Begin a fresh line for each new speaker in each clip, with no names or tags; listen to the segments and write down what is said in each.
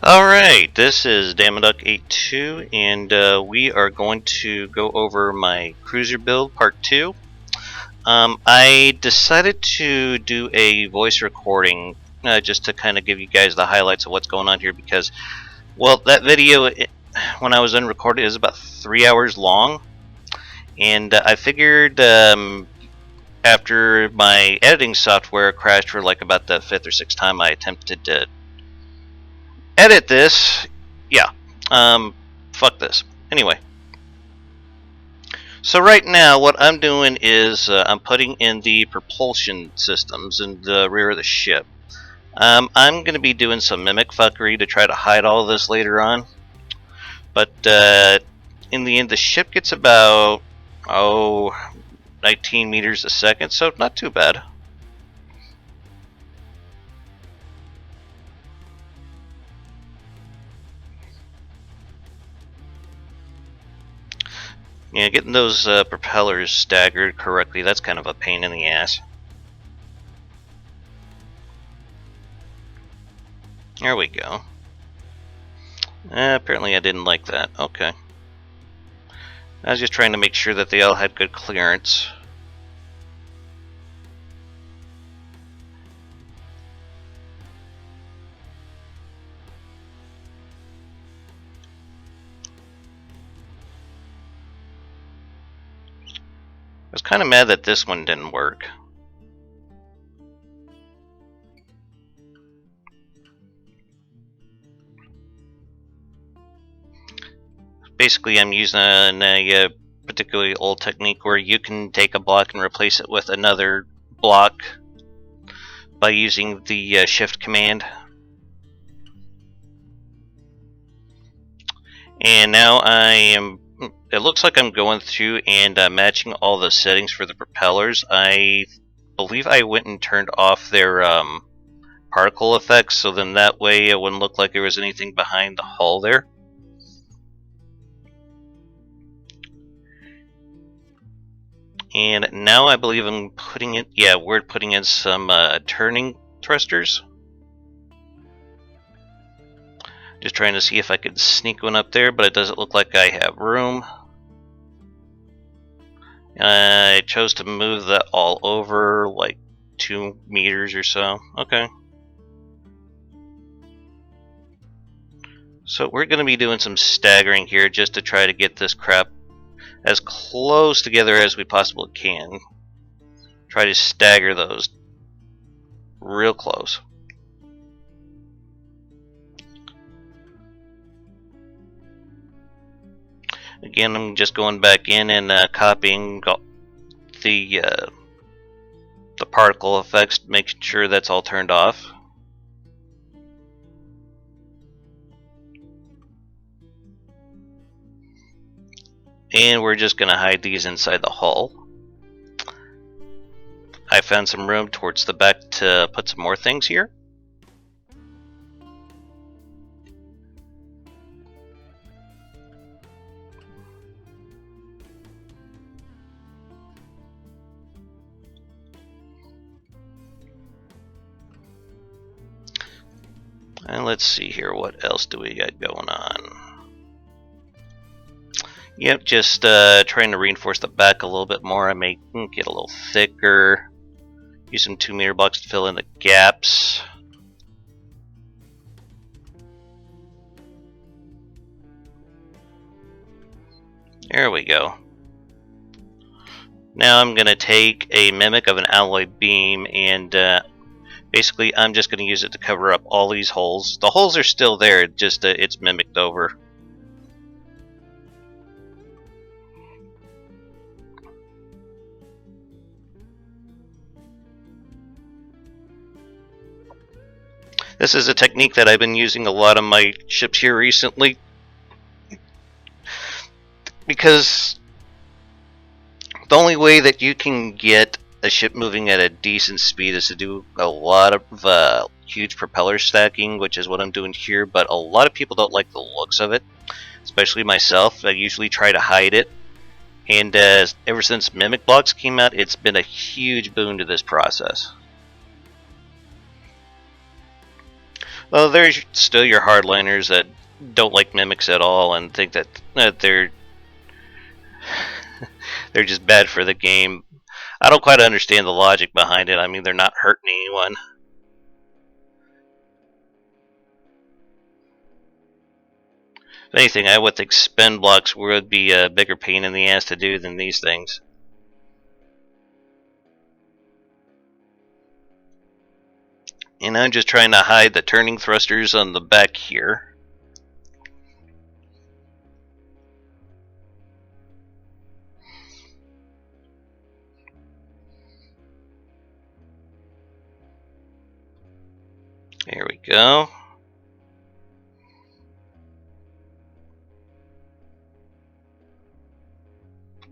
Alright, this is Dama82, and we are going to go over my Cruiser build part 2. I decided to do a voice recording just to kind of give you guys the highlights of what's going on here because, well, that video, when I was unrecorded, is about 3 hours long, and I figured after my editing software crashed for like about the 5th or 6th time I attempted to edit this, yeah, fuck this. Anyway, so right now what I'm doing is I'm putting in the propulsion systems in the rear of the ship. I'm going to be doing some mimic fuckery to try to hide all of this later on, but in the end the ship gets about 19 meters a second, so not too bad. Yeah, getting those propellers staggered correctly, that's kind of a pain in the ass. There we go. Apparently I didn't like that. Okay. I was just trying to make sure that they all had good clearance. I was kind of mad that this one didn't work. Basically, I'm using a particularly old technique where you can take a block and replace it with another block by using the shift command. And now it looks like I'm going through and matching all the settings for the propellers. I believe I went and turned off their particle effects, so then that way it wouldn't look like there was anything behind the hull there. And now I believe I'm putting in, we're putting in some turning thrusters. Just trying to see if I could sneak one up there, but it doesn't look like I have room. I chose to move that all over like 2 meters or so. Okay. So we're going to be doing some staggering here just to try to get this crap as close together as we possibly can. Try to stagger those real close. Again, I'm just going back in and copying the particle effects, making sure that's all turned off. And we're just going to hide these inside the hull. I found some room towards the back to put some more things here. And let's see here, what else do we got going on? Yep, just trying to reinforce the back a little bit more. I may get a little thicker. Use some 2 meter blocks to fill in the gaps. There we go. Now I'm going to take a mimic of an alloy beam and basically I'm just going to use it to cover up all these holes. The holes are still there, just it's mimicked over. This is a technique that I've been using a lot on my ships here recently, because the only way that you can get a ship moving at a decent speed is to do a lot of huge propeller stacking, which is what I'm doing here, but a lot of people don't like the looks of it, especially myself. I usually try to hide it, and ever since Mimic Blocks came out, it's been a huge boon to this process. Well, there's still your hardliners that don't like mimics at all and think that they're just bad for the game. I don't quite understand the logic behind it. I mean, they're not hurting anyone. If anything, I would think spin blocks would be a bigger pain in the ass to do than these things. And I'm just trying to hide the turning thrusters on the back here. There we go.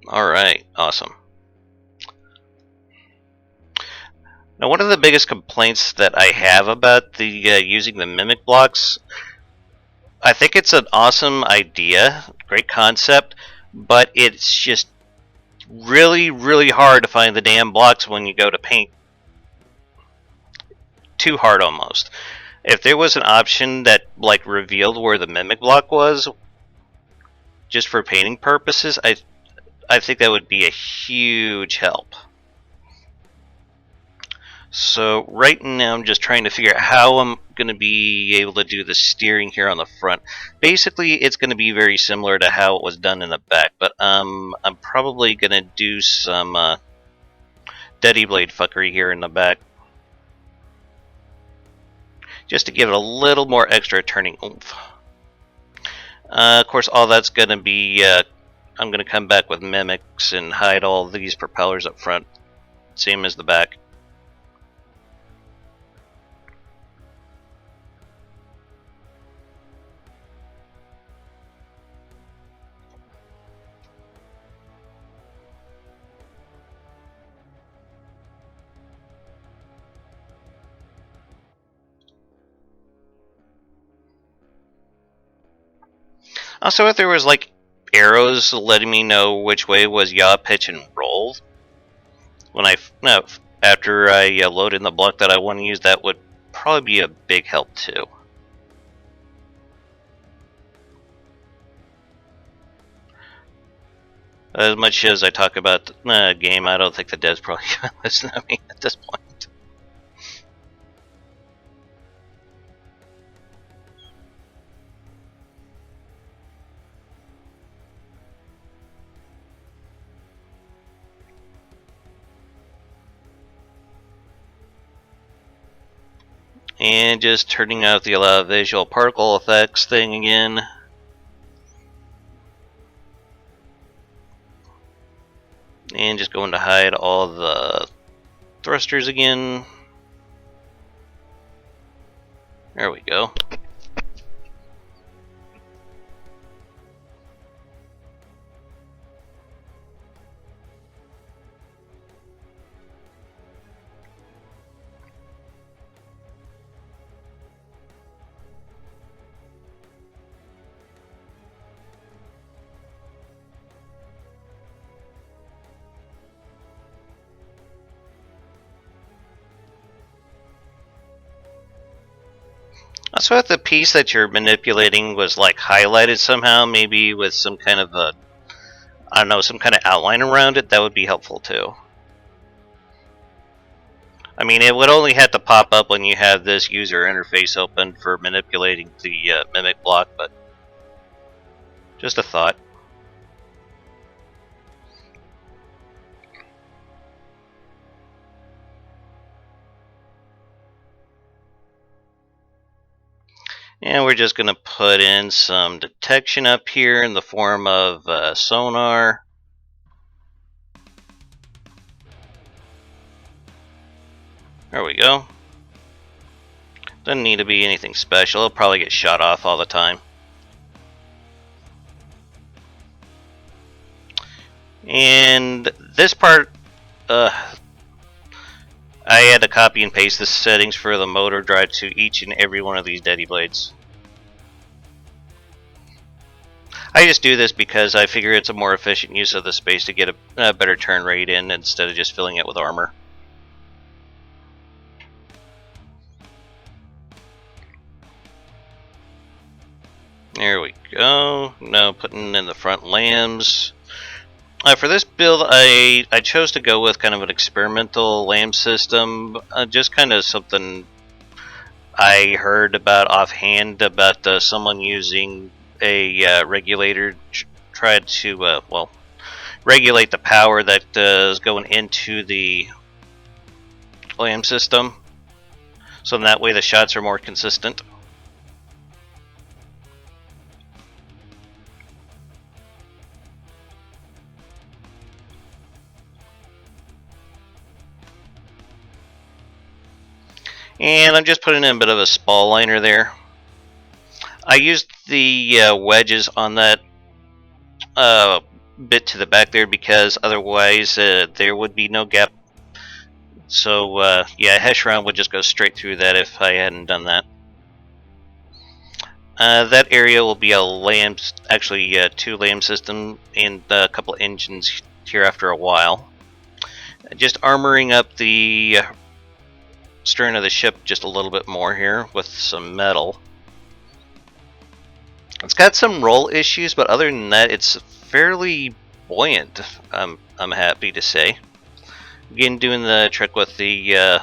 Alright, awesome. Now, one of the biggest complaints that I have about the using the mimic blocks, I think it's an awesome idea, great concept, but it's just really, really hard to find the damn blocks when you go to paint. Too hard almost. If there was an option that like revealed where the mimic block was, just for painting purposes, I think that would be a huge help. So right now I'm just trying to figure out how I'm going to be able to do the steering here on the front. Basically, it's going to be very similar to how it was done in the back, but I'm probably going to do some Daddy Blade fuckery here in the back, just to give it a little more extra turning oomph. Of course, all that's going to be, I'm going to come back with mimics and hide all these propellers up front, same as the back. Also, if there was like arrows letting me know which way was yaw, pitch, and roll, when after I load in the block that I want to use, that would probably be a big help too. As much as I talk about the game, I don't think the devs probably going to listen to me at this point. And just turning out the visual particle effects thing again. And just going to hide all the thrusters again. There we go. Also, if the piece that you're manipulating was like highlighted somehow, maybe with some kind of a, I don't know, some kind of outline around it, that would be helpful too. I mean, it would only have to pop up when you have this user interface open for manipulating the mimic block, but just a thought. And we're just going to put in some detection up here in the form of sonar. There we go. Doesn't need to be anything special. It'll probably get shot off all the time. And this part, I had to copy and paste the settings for the motor drive to each and every one of these Daddy Blades. I just do this because I figure it's a more efficient use of the space to get a better turn rate in instead of just filling it with armor. There we go. Now putting in the front lambs. For this build, I chose to go with kind of an experimental lamb system. Just kind of something I heard about offhand about someone using a regulator tried to well, regulate the power that is going into the lamb system, so that way the shots are more consistent. And I'm just putting in a bit of a spall liner there. I used the wedges on that bit to the back there because otherwise there would be no gap. So yeah, a hesh round would just go straight through that if I hadn't done that. That area will be a lamb, actually two lamb system and a couple engines here after a while. Just armoring up the stern of the ship just a little bit more here with some metal. It's got some roll issues, but other than that, it's fairly buoyant. I'm happy to say. Again, doing the trick with the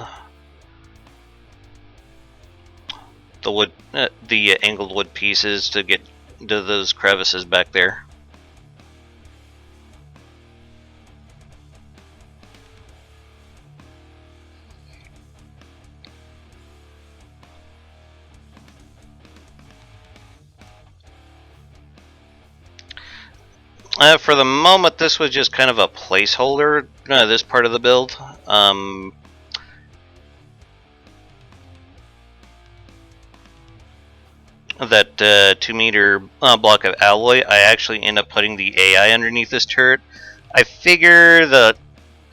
wood, the angled wood pieces to get to those crevices back there. For the moment, this was just kind of a placeholder, this part of the build. That 2-meter block of alloy, I actually end up putting the AI underneath this turret. I figure that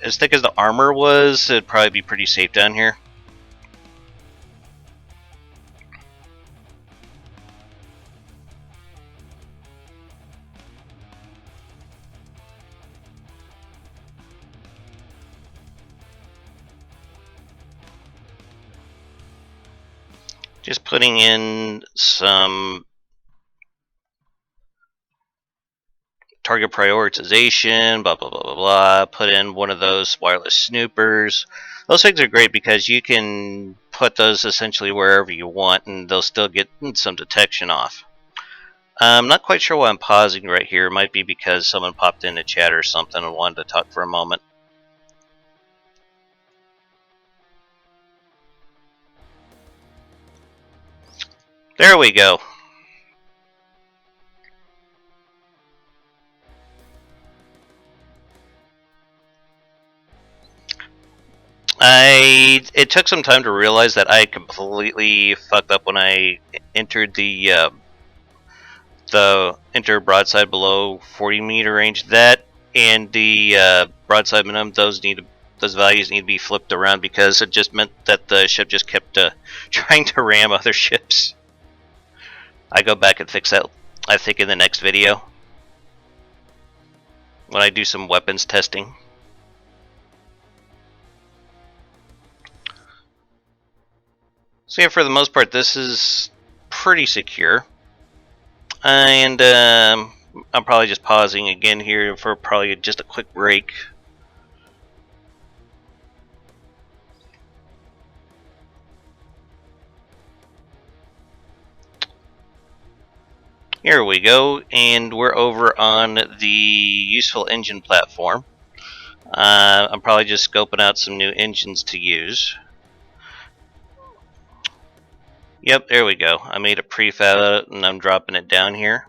as thick as the armor was, it'd probably be pretty safe down here. Just putting in some target prioritization, blah, blah, blah, blah, blah. Put in one of those wireless snoopers. Those things are great because you can put those essentially wherever you want and they'll still get some detection off. I'm not quite sure why I'm pausing right here. It might be because someone popped in the chat or something and wanted to talk for a moment. There we go. It took some time to realize that I completely fucked up when I entered the enter broadside below 40-meter range. That and the broadside minimum, those values need to be flipped around because it just meant that the ship just kept trying to ram other ships. I go back and fix that, I think, in the next video when I do some weapons testing. So yeah, for the most part, this is pretty secure. And I'm probably just pausing again here for probably just a quick break. Here we go, and we're over on the useful engine platform. I'm probably just scoping out some new engines to use. Yep, there we go. I made a prefab and I'm dropping it down here.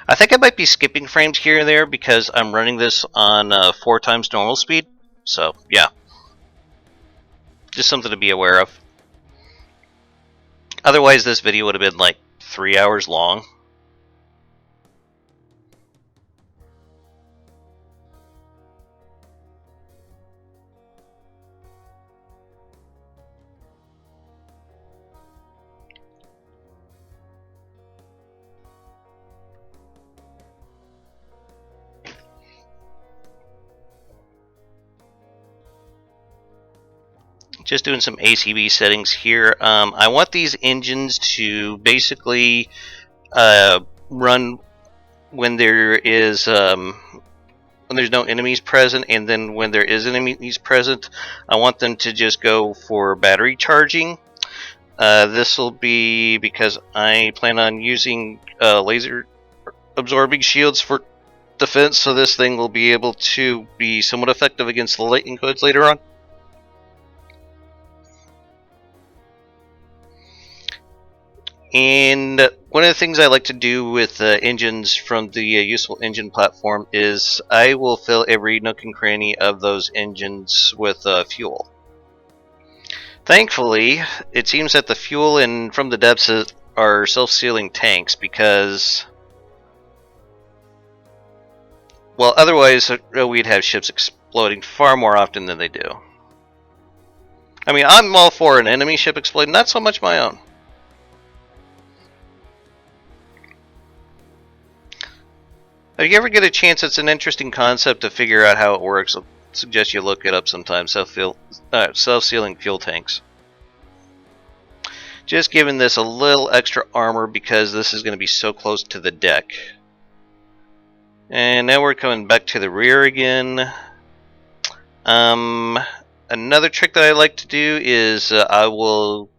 I think I might be skipping frames here and there because I'm running this on 4 times normal speed. So, yeah. Just something to be aware of. Otherwise, this video would have been like 3 hours long. Just doing some ACB settings here. I want these engines to basically run when there is when there's no enemies present, and then when there is enemies present, I want them to just go for battery charging. This will be because I plan on using laser absorbing shields for defense, so this thing will be able to be somewhat effective against the lightning hoods later on. And one of the things I like to do with engines from the useful engine platform is I will fill every nook and cranny of those engines with fuel. Thankfully, it seems that the fuel from the depths are self-sealing tanks because, well, otherwise we'd have ships exploding far more often than they do. I mean, I'm all for an enemy ship exploding, not so much my own. If you ever get a chance, it's an interesting concept to figure out how it works. I suggest you look it up sometime. Self-sealing fuel tanks. Just giving this a little extra armor because this is going to be so close to the deck. And now we're coming back to the rear again. Another trick that I like to do is I will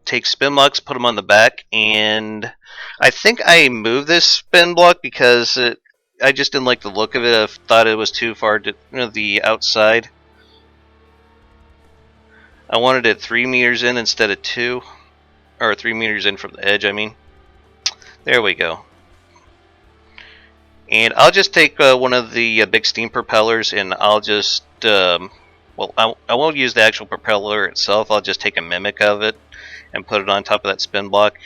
take spin blocks, put them on the back, and I think I moved this spin block because I just didn't like the look of it. I thought it was too far to the outside. I wanted it 3 meters in instead of 2, or 3 meters in from the edge. I mean, there we go. And I'll just take one of the big steam propellers, and I'll just well, I won't use the actual propeller itself. I'll just take a mimic of it and put it on top of that spin block.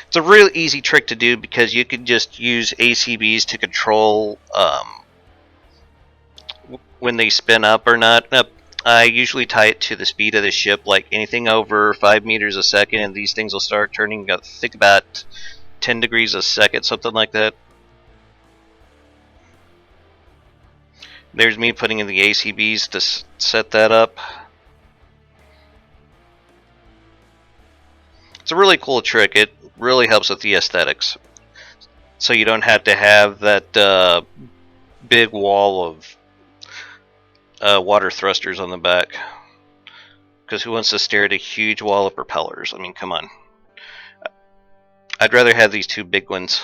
It's a real easy trick to do because you can just use ACBs to control when they spin up or not. I usually tie it to the speed of the ship, like anything over 5 meters a second, and these things will start turning, I think, about 10 degrees a second, something like that. There's me putting in the ACBs to set that up. It's a really cool trick. It really helps with the aesthetics. So you don't have to have that big wall of water thrusters on the back. Because who wants to stare at a huge wall of propellers? I mean, come on. I'd rather have these 2 big ones.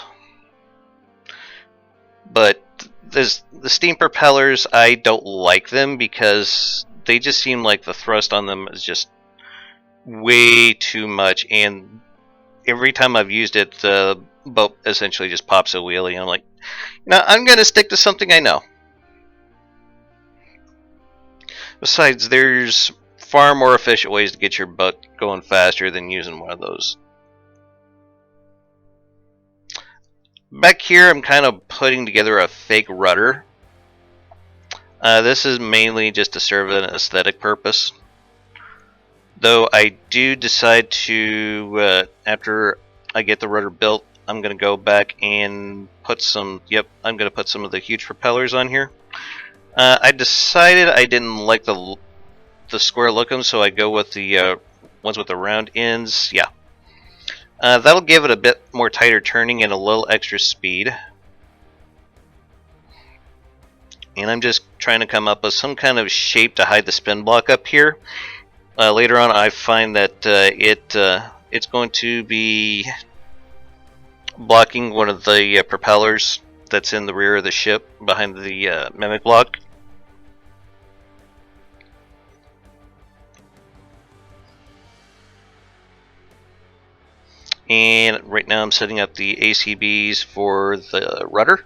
But the steam propellers, I don't like them because they just seem like the thrust on them is just way too much, and every time I've used it, the boat essentially just pops a wheelie, and I'm like, no, I'm going to stick to something I know. Besides, there's far more efficient ways to get your boat going faster than using one of those. Back here, I'm kind of putting together a fake rudder. This is mainly just to serve an aesthetic purpose. Though I do decide to, after I get the rudder built, I'm going to go back and put some, I'm going to put some of the huge propellers on here. I decided I didn't like the square look of them, so I go with the ones with the round ends. Yeah. That'll give it a bit more tighter turning and a little extra speed. And I'm just trying to come up with some kind of shape to hide the spin block up here. Later on, I find that it's going to be blocking one of the propellers that's in the rear of the ship behind the mimic block. And right now I'm setting up the ACBs for the rudder.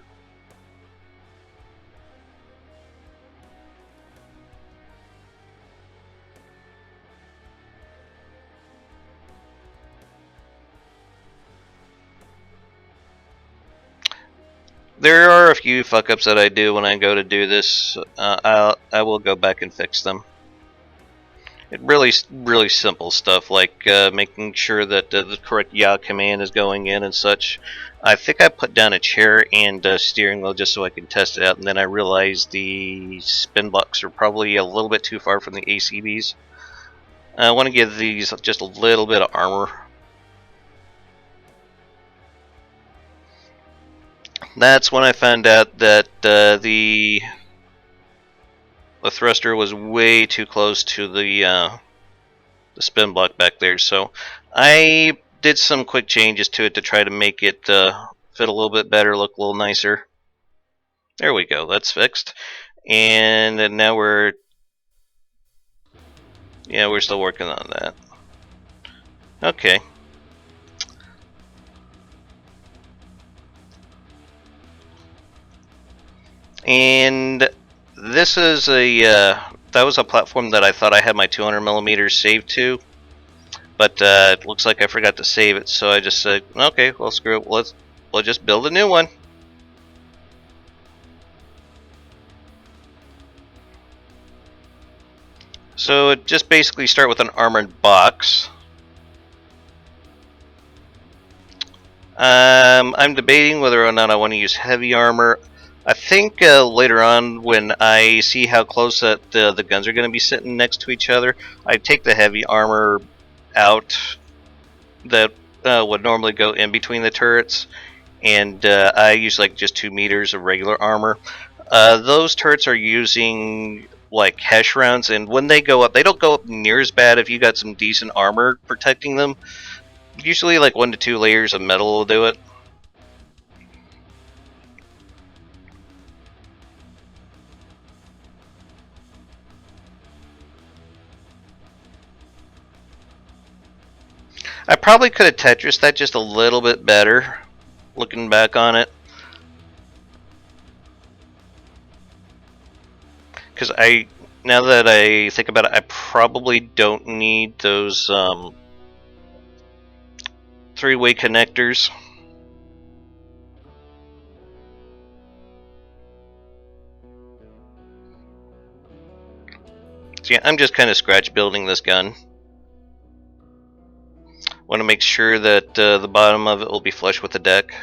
There are a few fuck-ups that I do when I go to do this. I will go back and fix them. It really simple stuff like making sure that the correct yaw command is going in and such. I think I put down a chair and a steering wheel just so I can test it out, and then I realized the spin blocks are probably a little bit too far from the ACBs. I want to give these just a little bit of armor. That's when I found out that the thruster was way too close to the spin block back there. So I did some quick changes to it to try to make it fit a little bit better, look a little nicer. There we go, that's fixed. And now we're still working on that. Okay. And this is that was a platform that I thought I had my 200mm saved to, but it looks like I forgot to save it, so I just said, okay, well, screw it, we'll just build a new one. So just basically start with an armored box. I'm debating whether or not I want to use heavy armor. I think later on, when I see how close that the guns are going to be sitting next to each other, I take the heavy armor out that would normally go in between the turrets, and I use like just 2 meters of regular armor. Those turrets are using like Hesh rounds, and when they go up, they don't go up near as bad if you got some decent armor protecting them. Usually like 1 to 2 layers of metal will do it. I probably could have Tetris that just a little bit better, looking back on it. Because now that I think about it, I probably don't need those 3-way connectors. So yeah, I'm just kind of scratch building this gun. Want to make sure that the bottom of it will be flush with the deck.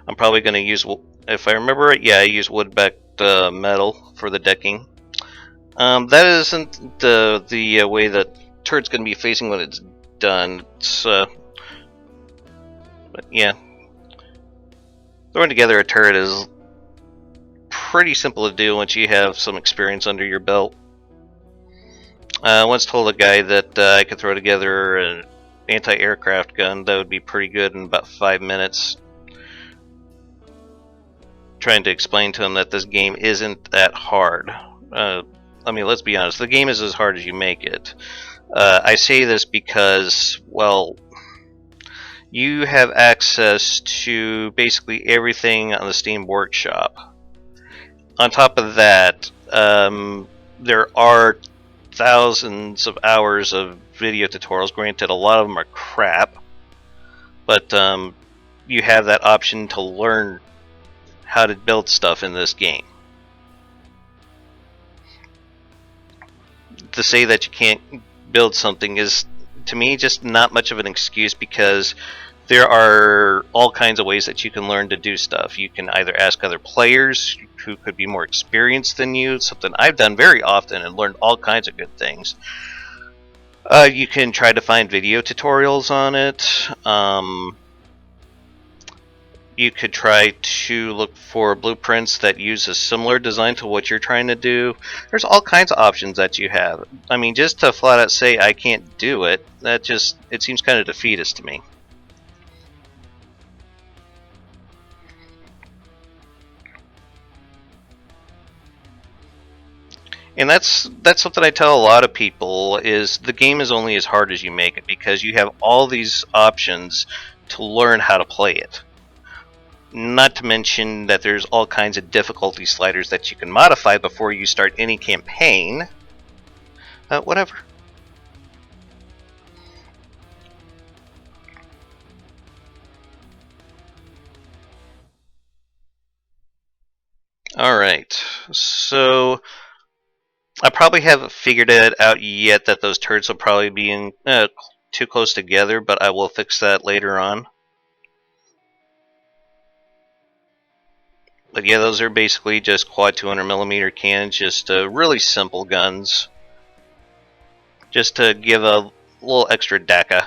I'm probably going to use, if I remember it, yeah, I use wood-backed metal for the decking. That isn't the way that turret's going to be facing when it's done. But yeah, throwing together a turret is pretty simple to do once you have some experience under your belt. I once told a guy that I could throw together an anti-aircraft gun that would be pretty good in about 5 minutes. Trying to explain to him that this game isn't that hard. I mean, let's be honest, the game is as hard as you make it. I say this because, well, you have access to basically everything on the Steam Workshop. On top of that, there are thousands of hours of video tutorials. Granted, a lot of them are crap, but you have that option to learn how to build stuff in this game. To say that you can't build something is, to me, just not much of an excuse, because there are all kinds of ways that you can learn to do stuff. You can either ask other players who could be more experienced than you, something I've done very often and learned all kinds of good things. You can try to find video tutorials on it. You could try to look for blueprints that use a similar design to what you're trying to do. There's all kinds of options that you have. I mean, just to flat out say I can't do it, it seems kind of defeatist to me. And that's something I tell a lot of people, is the game is only as hard as you make it, because you have all these options to learn how to play it. Not to mention that there's all kinds of difficulty sliders that you can modify before you start any campaign. Whatever. Alright, so I probably haven't figured it out yet that those turrets will probably be in too close together, but I will fix that later on. But yeah, those are basically just quad 200mm cannons, just really simple guns. Just to give a little extra DACA.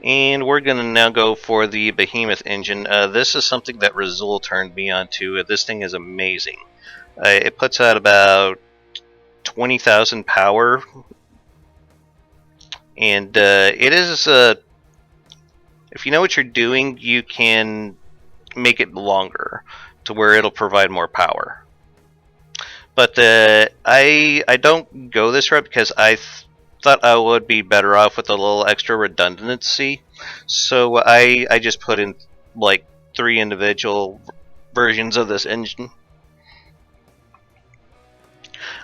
And we're going to now go for the Behemoth engine. This is something that Razul turned me on to. This thing is amazing. It puts out about 20,000 power, and it is, if you know what you're doing, you can make it longer to where it'll provide more power. But I don't go this route because I thought I would be better off with a little extra redundancy. So I just put in like 3 individual versions of this engine.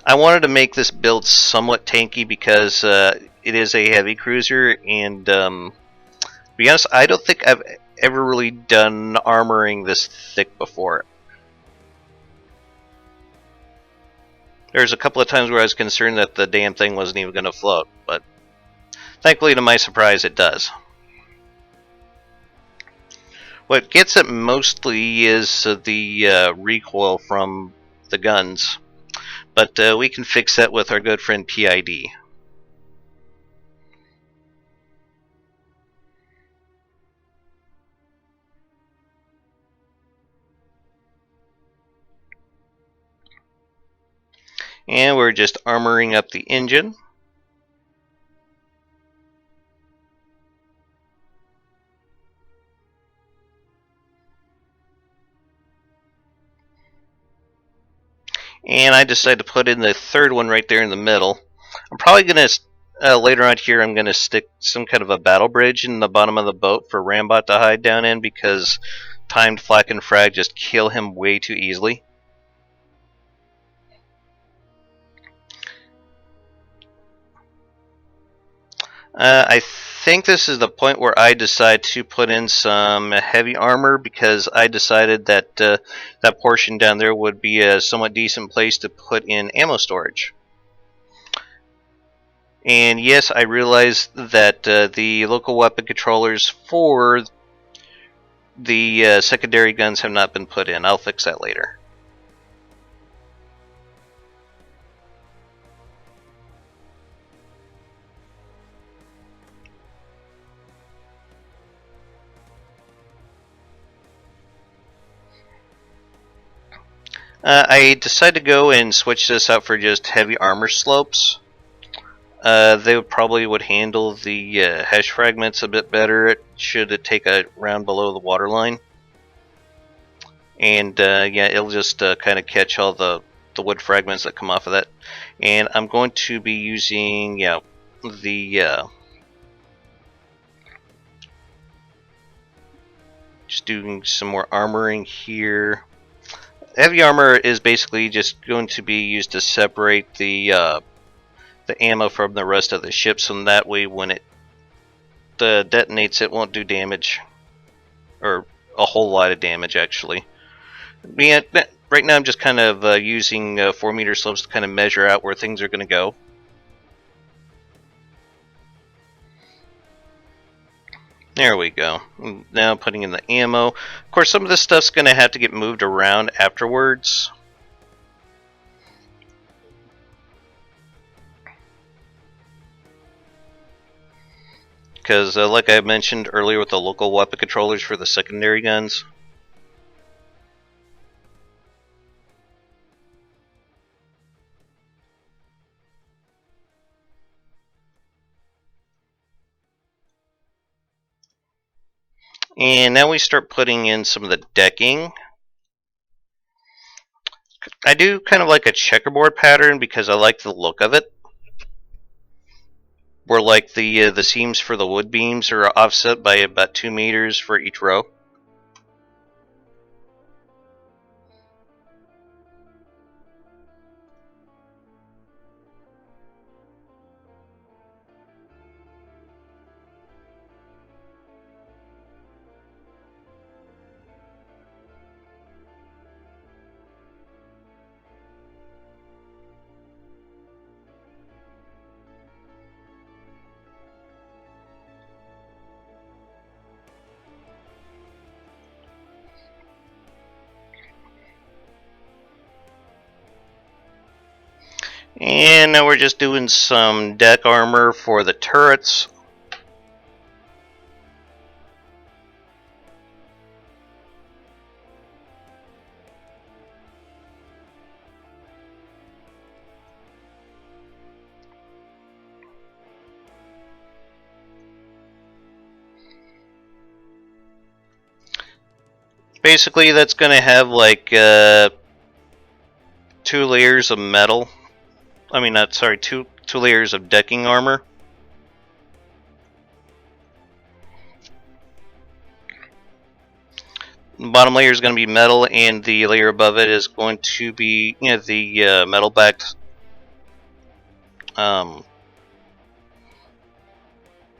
I wanted to make this build somewhat tanky because it is a heavy cruiser, and to be honest, I don't think I've ever really done armoring this thick before. There's a couple of times where I was concerned that the damn thing wasn't even going to float, but thankfully, to my surprise, it does. What gets it mostly is the recoil from the guns, but we can fix that with our good friend PID. And we're just armoring up the engine. And I decided to put in the third one right there in the middle. I'm probably going to, later on here, I'm going to stick some kind of a battle bridge in the bottom of the boat for Rambot to hide down in, because timed flak and frag just kill him way too easily. I think this is the point where I decide to put in some heavy armor, because I decided that that portion down there would be a somewhat decent place to put in ammo storage. And yes, I realize that the local weapon controllers for the secondary guns have not been put in. I'll fix that later. I decided to go and switch this out for just heavy armor slopes. They probably would handle the hash fragments a bit better should it take a round below the waterline. And yeah, it'll just kind of catch all the wood fragments that come off of that. And I'm going to be using the just doing some more armoring here. Heavy armor is basically just going to be used to separate the ammo from the rest of the ship, so that way when it detonates, it won't do damage, or a whole lot of damage actually. Yeah, right now I'm just kind of using 4-meter slopes to kind of measure out where things are going to go. There we go. Now putting in the ammo. Of course, some of this stuff's going to have to get moved around afterwards. Because, like I mentioned earlier with the local weapon controllers for the secondary guns, and now we start putting in some of the decking. I do kind of like a checkerboard pattern because I like the look of it, where like the seams for the wood beams are offset by about 2 meters for each row. And now we're just doing some deck armor for the turrets. Basically, that's going to have like 2 layers of metal. I mean, not sorry, two layers of decking armor. The bottom layer is going to be metal, and the layer above it is going to be, you know, the metal backed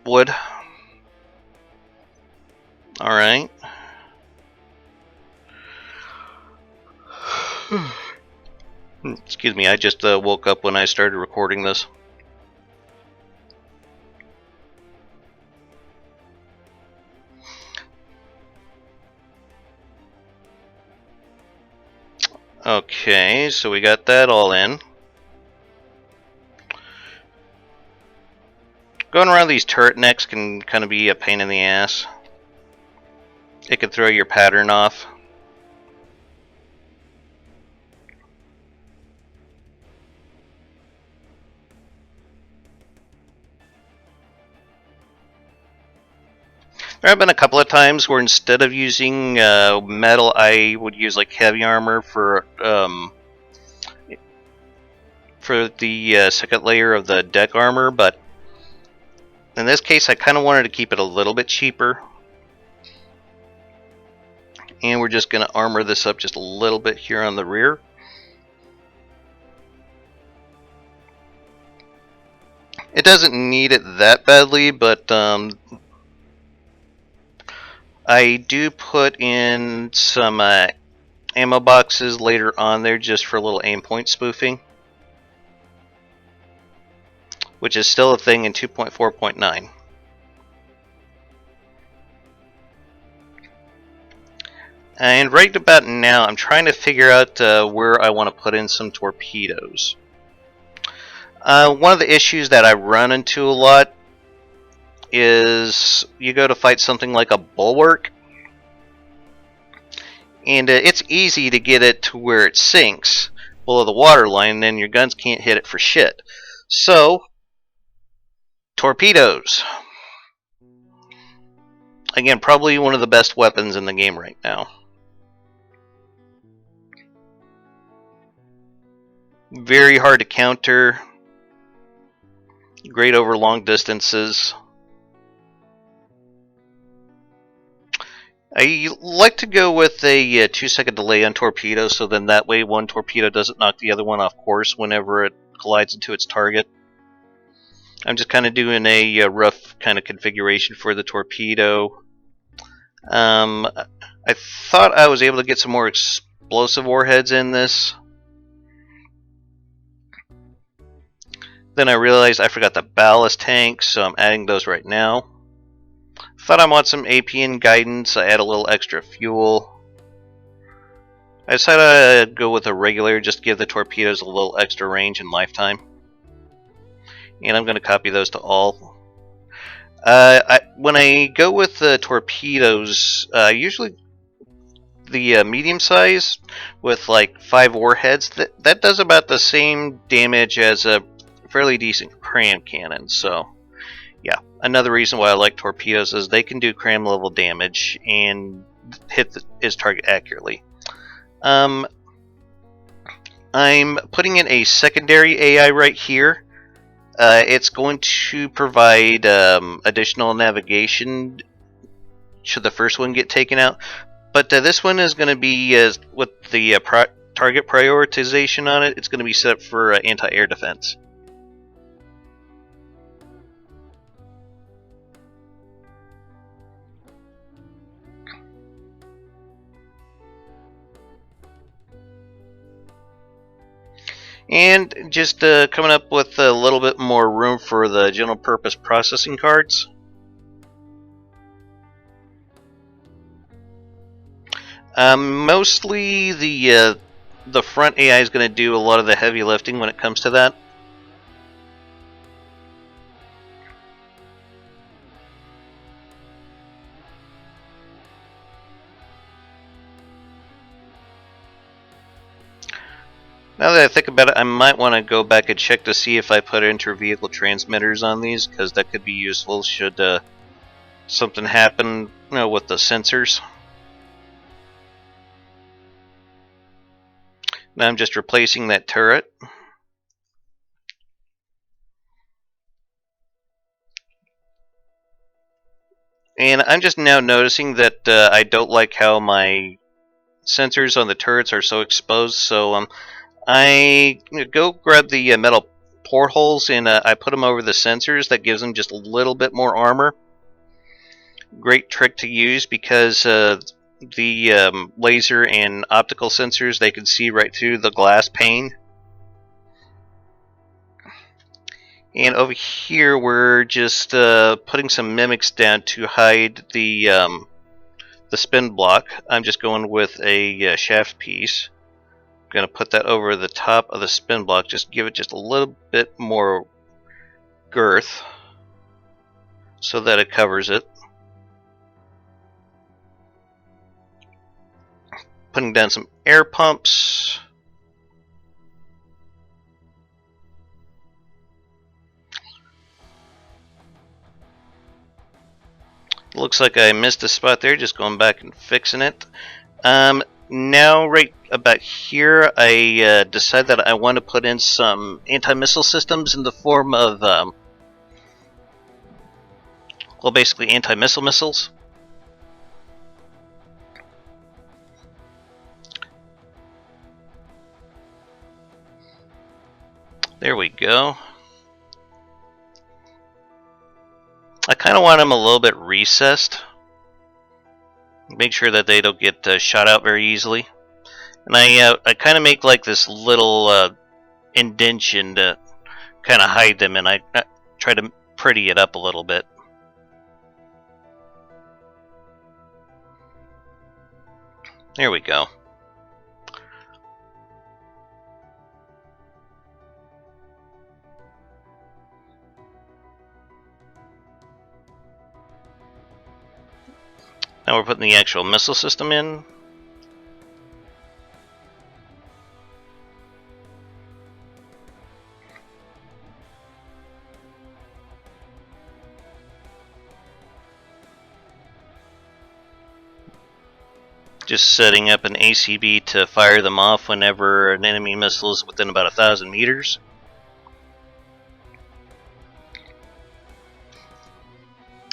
wood. All right. Excuse me, I just woke up when I started recording this. Okay, so we got that all in. Going around these turret necks can kind of be a pain in the ass. It can throw your pattern off. There have been a couple of times where instead of using metal, I would use like heavy armor for the second layer of the deck armor, but in this case I kind of wanted to keep it a little bit cheaper. And we're just going to armor this up just a little bit here on the rear. It doesn't need it that badly, but I do put in some ammo boxes later on there just for a little aim point spoofing, which is still a thing in 2.4.9. And right about now, I'm trying to figure out where I want to put in some torpedoes. One of the issues that I run into a lot is you go to fight something like a bulwark, and it's easy to get it to where it sinks below the water line, and then your guns can't hit it for shit. So, torpedoes. Again, probably one of the best weapons in the game right now. Very hard to counter. Great over long distances. I like to go with a 2-second delay on torpedoes, so then that way one torpedo doesn't knock the other one off course whenever it collides into its target. I'm just kind of doing a rough kind of configuration for the torpedo. I thought I was able to get some more explosive warheads in this. Then I realized I forgot the ballast tanks, so I'm adding those right now. Thought I want some APN guidance, I add a little extra fuel. I decided I'd go with a regular, just to give the torpedoes a little extra range and lifetime. And I'm going to copy those to all. When I go with the torpedoes, usually the medium size with like 5 warheads, that does about the same damage as a fairly decent cram cannon. So yeah, another reason why I like torpedoes is they can do cram level damage and hit his target accurately. I'm putting in a secondary AI right here. It's going to provide additional navigation should the first one get taken out. But this one is going to be, with the target prioritization on it, it's going to be set up for anti-air defense. And just coming up with a little bit more room for the general purpose processing cards. Mostly the front AI is going to do a lot of the heavy lifting when it comes to that. Now that I think about it, I might want to go back and check to see if I put inter-vehicle transmitters on these, because that could be useful should something happen, with the sensors. Now I'm just replacing that turret. And I'm just now noticing that I don't like how my sensors on the turrets are so exposed, so I go grab the metal portholes and I put them over the sensors. That gives them just a little bit more armor. Great trick to use because the laser and optical sensors, they can see right through the glass pane. And over here we're just putting some mimics down to hide the spin block. I'm just going with a shaft piece. I'm going to put that over the top of the spin block, just give it just a little bit more girth so that it covers it. Putting down some air pumps. Looks like I missed a spot there, just going back and fixing it. Now, right about here, I decided that I want to put in some anti-missile systems in the form of, well, basically anti-missile missiles. There we go. I kind of want them a little bit recessed. Make sure that they don't get shot out very easily. And I kind of make like this little indention to kind of hide them, and I try to pretty it up a little bit. There we go. Now we're putting the actual missile system in. Just setting up an ACB to fire them off whenever an enemy missile is within about 1,000 meters.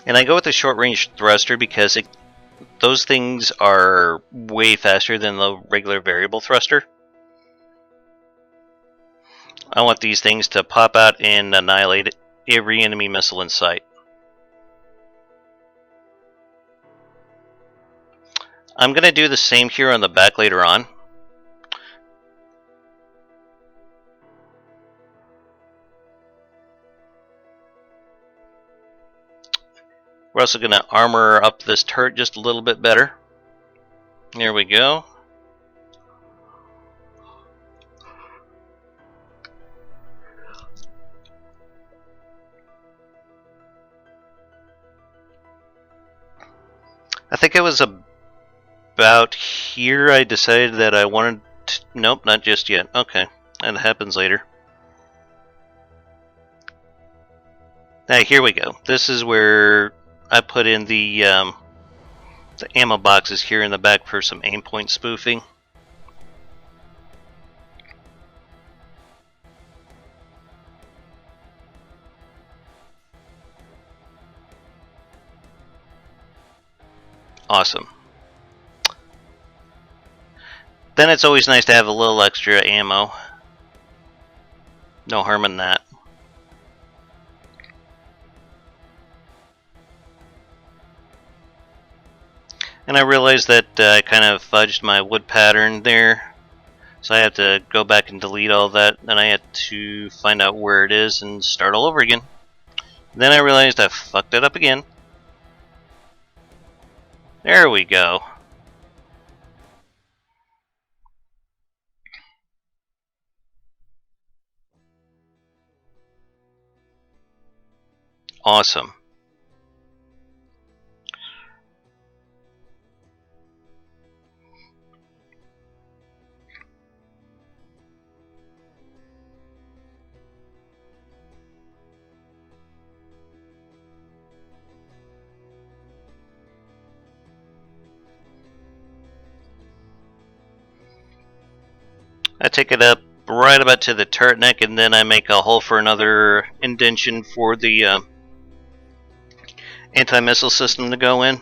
And I go with the short range thruster because those things are way faster than the regular variable thruster. I want these things to pop out and annihilate every enemy missile in sight. I'm going to do the same here on the back later on. We're also going to armor up this turret just a little bit better. There we go. I think it was about here I decided that I wanted to, nope, not just yet. Okay, that happens later. Now here we go. This is where I put in the ammo boxes here in the back for some aim point spoofing. Awesome. Then it's always nice to have a little extra ammo. No harm in that. And I realized that I kind of fudged my wood pattern there. So I have to go back and delete all that. Then I had to find out where it is and start all over again. Then I realized I fucked it up again. There we go. Awesome. I take it up right about to the turret neck, and then I make a hole for another indention for the anti-missile system to go in.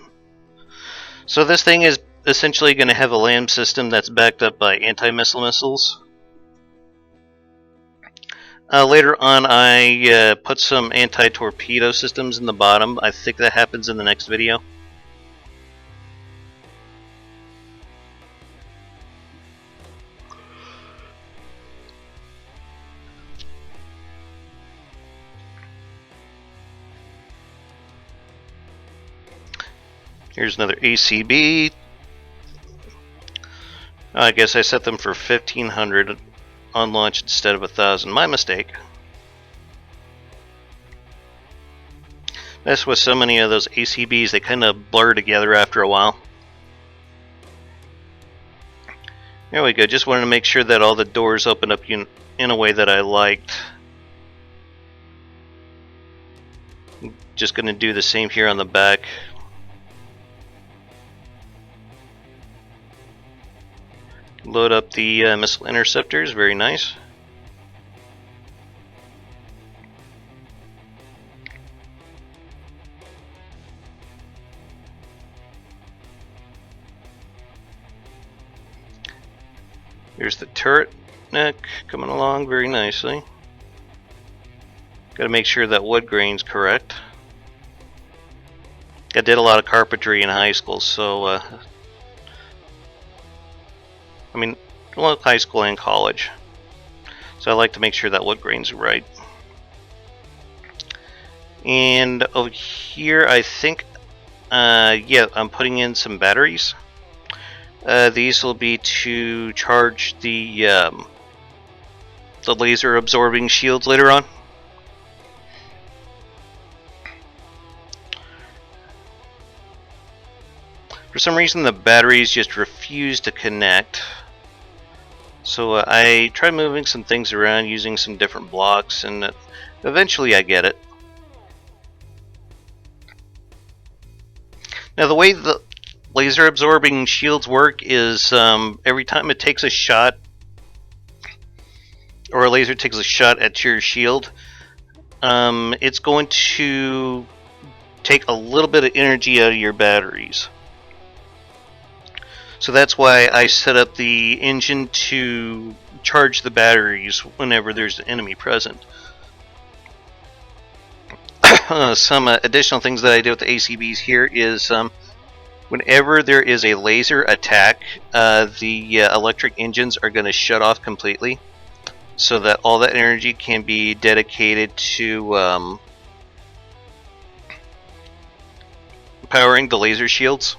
So this thing is essentially going to have a LAM system that's backed up by anti-missile missiles. Later on, I put some anti-torpedo systems in the bottom. I think that happens in the next video. Here's another ACB. I guess I set them for 1500 on launch instead of 1000. My mistake. That's with so many of those ACBs, they kind of blur together after a while. There we go. Just wanted to make sure that all the doors open up in a way that I liked. Just going to do the same here on the back. Load up the missile interceptors, very nice. Here's the turret neck coming along very nicely. Got to make sure that wood grain's correct. I did a lot of carpentry in high school, so well, high school and college. So I like to make sure that wood grain's right. And over here, I think, yeah, I'm putting in some batteries. These will be to charge the laser absorbing shields later on. For some reason, the batteries just refuse to connect. So I tried moving some things around using some different blocks, and eventually I get it. Now the way the laser absorbing shields work is every time it takes a shot, or a laser takes a shot at your shield, it's going to take a little bit of energy out of your batteries. So that's why I set up the engine to charge the batteries whenever there's an enemy present. Some additional things that I do with the ACBs here is whenever there is a laser attack, the electric engines are going to shut off completely, so that all that energy can be dedicated to powering the laser shields.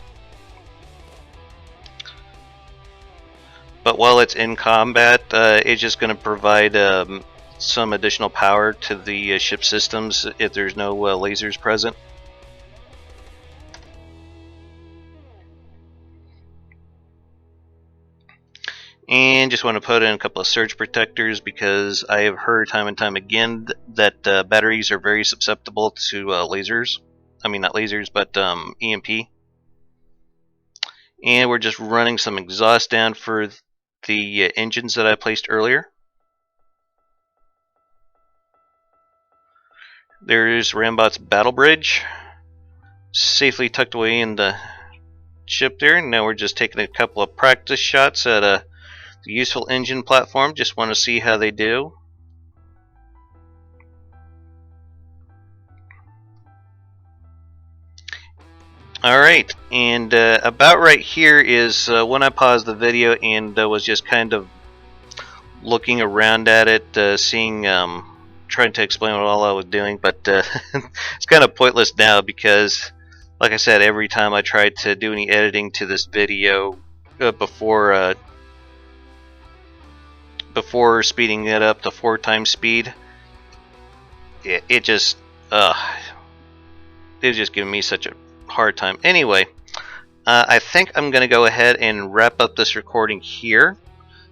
But while it's in combat, it's just going to provide some additional power to the ship systems if there's no lasers present. And just want to put in a couple of surge protectors because I have heard time and time again that batteries are very susceptible to lasers. I mean, not lasers, but EMP. And we're just running some exhaust down for the engines that I placed earlier. There's Rambot's battle bridge, safely tucked away in the ship there. Now we're just taking a couple of practice shots at the useful engine platform. Just want to see how they do. Alright, and about right here is when I paused the video and was just kind of looking around at it, seeing, trying to explain what all I was doing, but it's kind of pointless now because, like I said, every time I tried to do any editing to this video before speeding it up to 4 times speed, it just giving me such a hard time. Anyway, I think I'm going to go ahead and wrap up this recording here.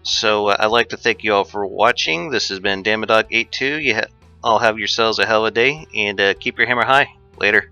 So I'd like to thank you all for watching. This has been Dama 82. You all have yourselves a hell of a day, and keep your hammer high. Later.